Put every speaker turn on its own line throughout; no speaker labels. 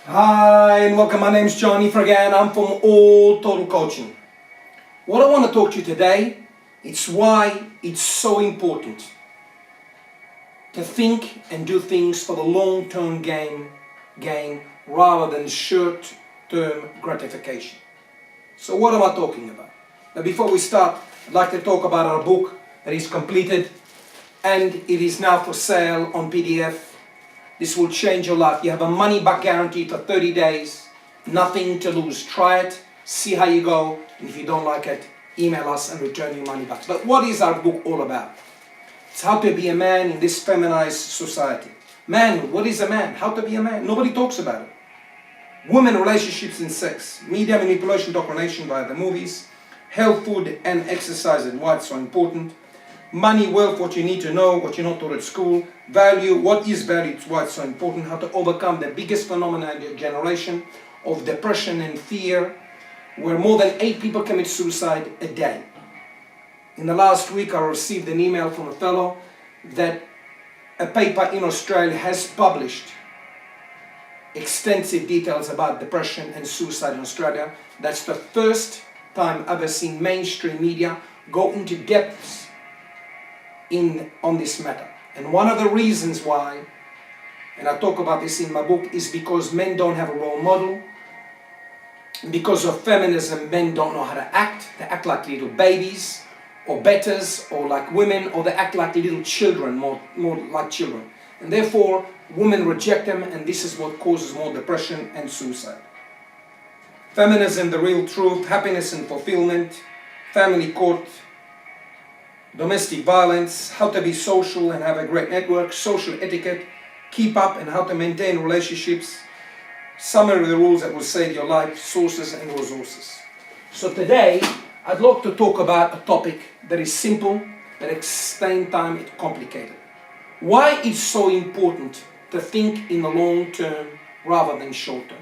Hi and welcome, my name's Johnny Fragan, I'm from All Total Coaching. What I want to talk to you today, it's why it's so important to think and do things for the long-term gain rather than short-term gratification. So what am I talking about? Now before we start, I'd like to talk about our book that is completed and it is now for sale on PDF. This will change your life. You have a money back guarantee for 30 days. Nothing to lose. Try it, see how you go, and if you don't like it, email us and return your money back. But what is our book all about? It's how to be a man in this feminized society. Man, what is a man? How to be a man? Nobody talks about it. Women, relationships and sex. Media manipulation, indoctrination via the movies. Health, food and exercise and why it's so important. Money, wealth, what you need to know, what you're not taught at school. Value, what is value, it's why it's so important. How to overcome the biggest phenomenon in your generation of depression and fear, where more than 8 people commit suicide a day. In the last week I received an email from a fellow that a paper in Australia has published extensive details about depression and suicide in Australia. That's the first time I've ever seen mainstream media go into depths on this matter. And one of the reasons why, and I talk about this in my book, is because men don't have a role model. Because of feminism, men don't know how to act. They act like little babies or betters or like women, or they act like little children, more like children. And therefore, women reject them, and this is what causes more depression and suicide. Feminism, the real truth, happiness and fulfillment, family court, domestic violence, how to be social and have a great network, social etiquette, keep up and how to maintain relationships, summary of the rules that will save your life, sources and resources. So today, I'd like to talk about a topic that is simple, but at the same time it's complicated. Why it's so important to think in the long term rather than short term.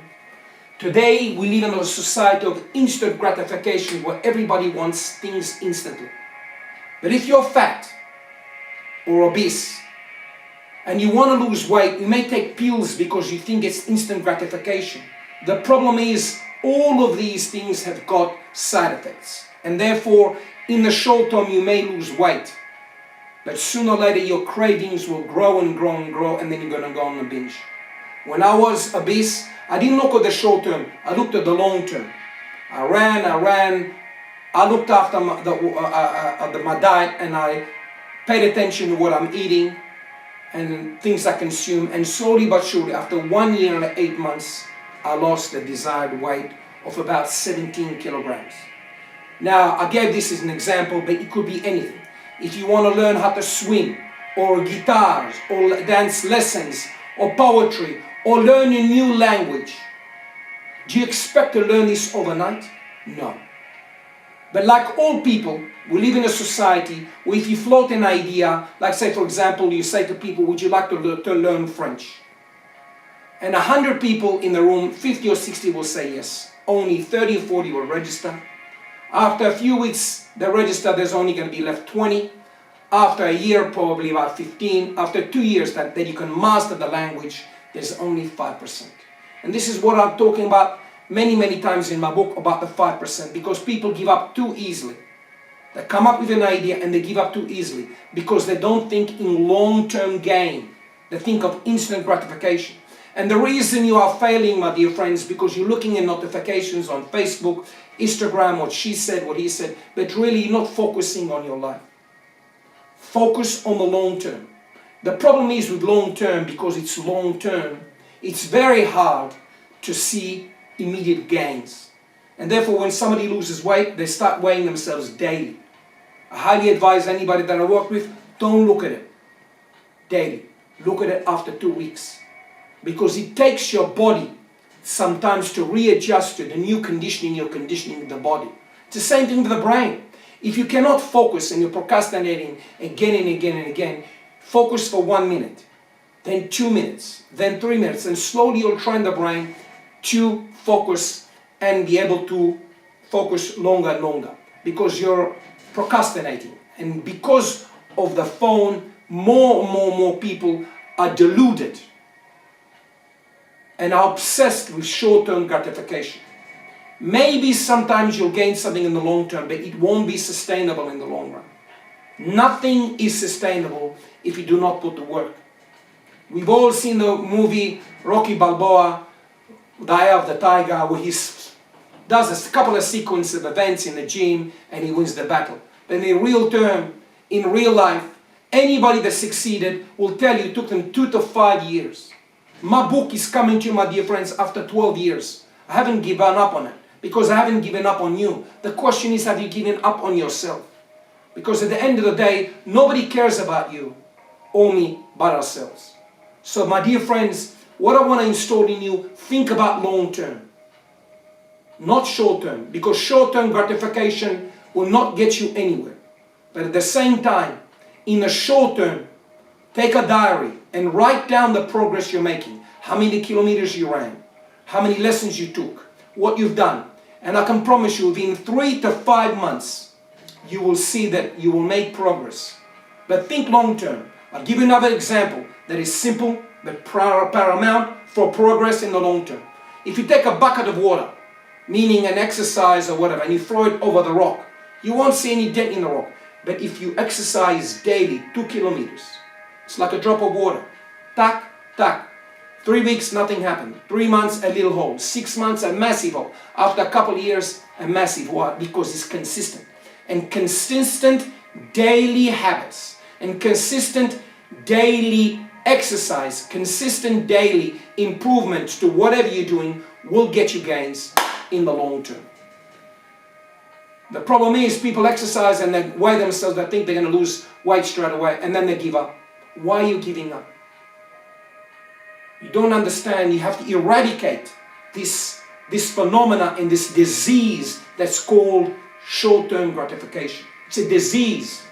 Today, we live in a society of instant gratification where everybody wants things instantly. But if you're fat or obese and you want to lose weight, you may take pills because you think it's instant gratification. The problem is all of these things have got side effects, and therefore in the short term you may lose weight, but sooner or later your cravings will grow and grow and grow, and then you're going to go on a binge. When I was obese, I didn't look at the short term, I looked at the long term. I ran. I looked after my diet, and I paid attention to what I'm eating and things I consume. And slowly but surely, after 1 year and 8 months, I lost the desired weight of about 17 kilograms. Now, I gave this as an example, but it could be anything. If you want to learn how to swim, or guitars, or dance lessons, or poetry, or learn a new language, do you expect to learn this overnight? No. But like all people, we live in a society where if you float an idea, like say for example, you say to people, would you like to learn French? And 100 people in the room, 50 or 60 will say yes. Only 30 or 40 will register. After a few weeks, they register, there's only going to be left 20. After a year, probably about 15. After 2 years that you can master the language, there's only 5%. And this is what I'm talking about many times in my book about the 5%, because people give up too easily. They come up with an idea and they give up too easily because they don't think in long-term gain. They think of instant gratification. And the reason you are failing, my dear friends, because you're looking at notifications on Facebook, Instagram, what she said, what he said, but really you're not focusing on your life. Focus on the long term. The problem is with long term, because it's long term, it's very hard to see immediate gains. And therefore when somebody loses weight, they start weighing themselves daily. I highly advise anybody that I work with, don't look at it daily. Look at it after 2 weeks. Because it takes your body sometimes to readjust to the new conditioning you're conditioning the body. It's the same thing with the brain. If you cannot focus and you're procrastinating again and again and again, focus for 1 minute, then 2 minutes, then 3 minutes, and slowly you'll train the brain to focus and be able to focus longer and longer, because you're procrastinating. And because of the phone, more people are deluded and are obsessed with short-term gratification. Maybe sometimes you'll gain something in the long term, but it won't be sustainable in the long run. Nothing is sustainable if you do not put the work. We've all seen the movie Rocky Balboa, The Eye of the Tiger, where he does a couple of sequences of events in the gym and he wins the battle. But in real term, in real life, anybody that succeeded will tell you it took them 2 to 5 years. My book is coming to you, my dear friends, after 12 years. I haven't given up on it because I haven't given up on you. The question is, have you given up on yourself? Because at the end of the day, nobody cares about you or me but ourselves. So my dear friends, what I want to install in you, think about long term, not short term, because short term gratification will not get you anywhere. But at the same time, in the short term, take a diary and write down the progress you're making, how many kilometers you ran, how many lessons you took, what you've done. And I can promise you, within 3 to 5 months, you will see that you will make progress. But think long term. I'll give you another example that is simple but paramount for progress in the long term. If you take a bucket of water, meaning an exercise or whatever, and you throw it over the rock, you won't see any dent in the rock. But if you exercise daily 2 kilometers, it's like a drop of water. Tack, tack. 3 weeks, nothing happened. 3 months, a little hole. 6 months, a massive hole. After a couple of years, a massive hole, because it's consistent. And consistent daily habits and consistent daily exercise, consistent daily improvements to whatever you're doing will get you gains in the long term. The problem is people exercise and they weigh themselves, they think they're going to lose weight straight away, and then they give up. Why are you giving up? You don't understand. You have to eradicate this phenomena and this disease that's called short-term gratification. It's a disease.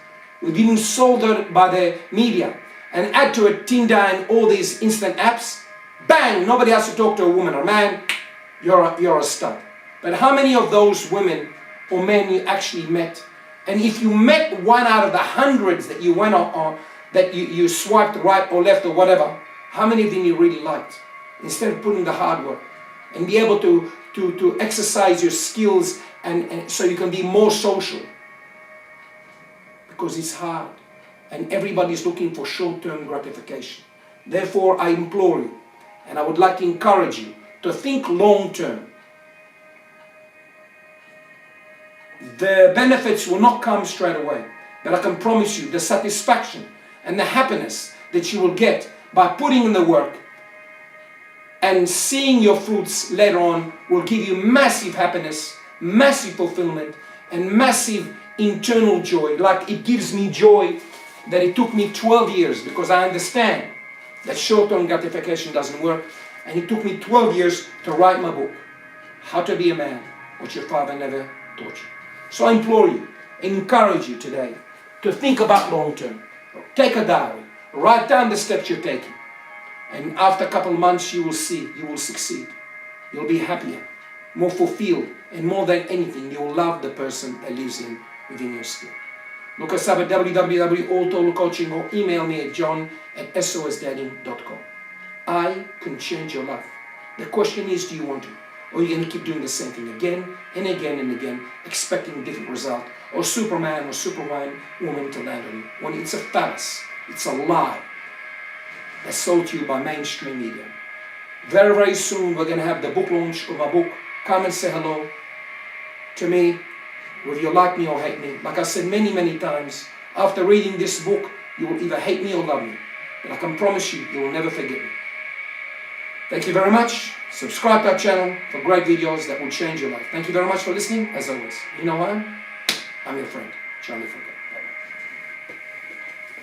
We've been sold it by the media. And add to it Tinder and all these instant apps. Bang! Nobody has to talk to a woman or man. You're a stud. But how many of those women or men you actually met? And if you met one out of the hundreds that you went on, that you swiped right or left or whatever, how many of them you really liked? Instead of putting the hard work and be able to exercise your skills and so you can be more social. Because it's hard. And everybody's looking for short-term gratification. Therefore, I implore you, and I would like to encourage you to think long-term. The benefits will not come straight away, but I can promise you the satisfaction and the happiness that you will get by putting in the work and seeing your fruits later on will give you massive happiness, massive fulfillment, and massive internal joy. Like it gives me joy that it took me 12 years, because I understand that short-term gratification doesn't work, and it took me 12 years to write my book, How to Be a Man, What Your Father Never Taught You. So I implore you, encourage you today to think about long-term. Take a diary, write down the steps you're taking, and after a couple of months you will see, you will succeed. You'll be happier, more fulfilled, and more than anything, you will love the person that lives within your skill. Look us up at www.alltotalcoaching or email me at john@sosdating.com. I can change your life. The question is, do you want to? Or are you going to keep doing the same thing again and again and again, expecting a different result, or Superman or Superwoman to land on you? When it's a fallacy, it's a lie that's sold to you by mainstream media. Very, very soon we're going to have the book launch of my book. Come and say hello to me, whether you like me or hate me. Like I said many, many times, after reading this book, you will either hate me or love me. But I can promise you, you will never forget me. Thank you very much. Subscribe to our channel for great videos that will change your life. Thank you very much for listening, as always. You know who I am? I'm your friend, Charlie Franco.